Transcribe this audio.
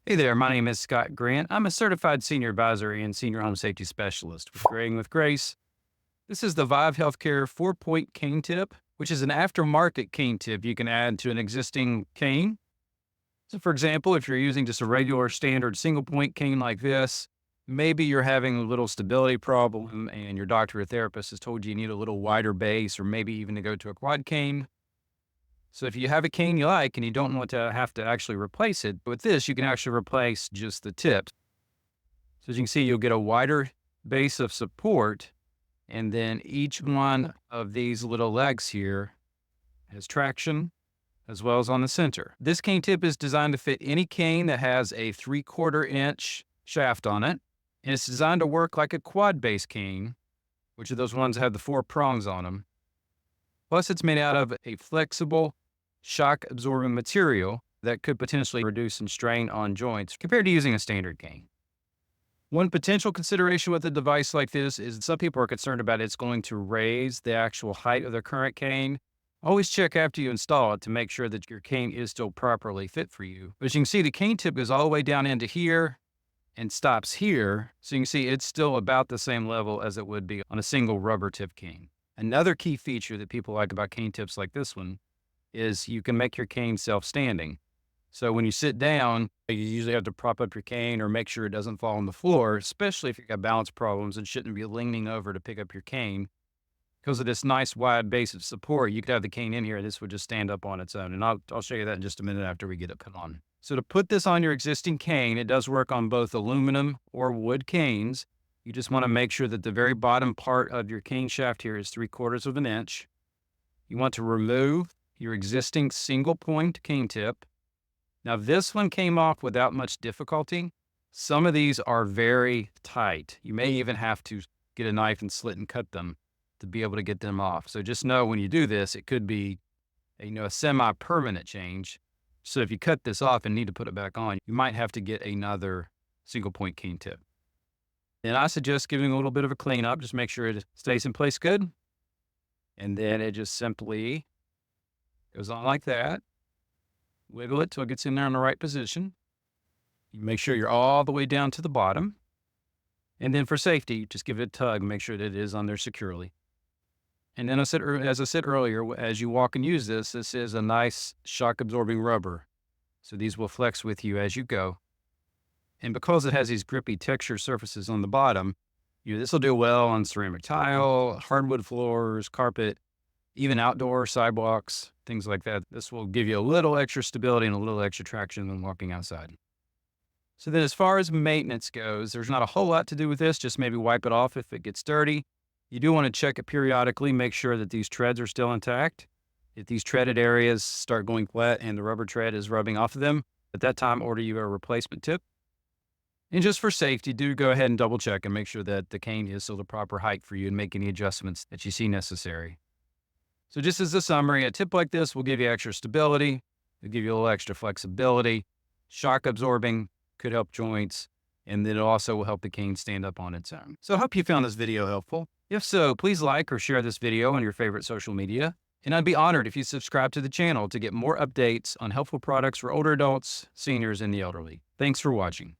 Hey there, my name is Scott Grant. I'm a certified senior advisor and senior home safety specialist with Graying with Grace. This is the Vive Healthcare 4-point cane tip, which is an aftermarket cane tip you can add to an existing cane. So, for example, if you're using just a regular standard single point cane like this, maybe you're having a little stability problem and your doctor or therapist has told you need a little wider base or maybe even to go to a quad cane. So if you have a cane you like and you don't want to have to actually replace it, with this, you can actually replace just the tip. So as you can see, you'll get a wider base of support, and then each one of these little legs here has traction as well as on the center. This cane tip is designed to fit any cane that has a 3/4 inch shaft on it, and it's designed to work like a quad base cane, which are those ones that have the 4 prongs on them. Plus, it's made out of a flexible, shock absorbing material that could potentially reduce some strain on joints compared to using a standard cane. One potential consideration with a device like this is some people are concerned about it's going to raise the actual height of their current cane. Always check after you install it to make sure that your cane is still properly fit for you. But as you can see, the cane tip goes all the way down into here and stops here. So you can see it's still about the same level as it would be on a single rubber tip cane. Another key feature that people like about cane tips like this one is you can make your cane self-standing. So when you sit down, you usually have to prop up your cane or make sure it doesn't fall on the floor, especially if you've got balance problems and shouldn't be leaning over to pick up your cane. Because of this nice wide base of support, you could have the cane in here. This would just stand up on its own. And I'll show you that in just a minute after we get it put on. So to put this on your existing cane, it does work on both aluminum or wood canes. You just want to make sure that the very bottom part of your cane shaft here is 3/4 of an inch. You want to remove your existing single point cane tip. Now this one came off without much difficulty. Some of these are very tight. You may even have to get a knife and slit and cut them to be able to get them off. So just know when you do this, it could be a semi-permanent change. So if you cut this off and need to put it back on, you might have to get another single point cane tip. And I suggest giving a little bit of a cleanup. Just make sure it stays in place good. And then it just simply goes on like that. Wiggle it till it gets in there in the right position. You make sure you're all the way down to the bottom. And then for safety, just give it a tug, make sure that it is on there securely. And then as I said earlier, as you walk and use this, this is a nice shock absorbing rubber. So these will flex with you as you go. And because it has these grippy texture surfaces on the bottom, this will do well on ceramic tile, hardwood floors, carpet, even outdoor sidewalks, things like that. This will give you a little extra stability and a little extra traction when walking outside. So then as far as maintenance goes, there's not a whole lot to do with this. Just maybe wipe it off if it gets dirty. You do want to check it periodically, make sure that these treads are still intact. If these treaded areas start going flat and the rubber tread is rubbing off of them, at that time, order you a replacement tip. And just for safety, do go ahead and double check and make sure that the cane is still the proper height for you and make any adjustments that you see necessary. So just as a summary, a tip like this will give you extra stability, it'll give you a little extra flexibility, shock absorbing, could help joints, and then it also will help the cane stand up on its own. So I hope you found this video helpful. If so, please like or share this video on your favorite social media. And I'd be honored if you subscribe to the channel to get more updates on helpful products for older adults, seniors, and the elderly. Thanks for watching.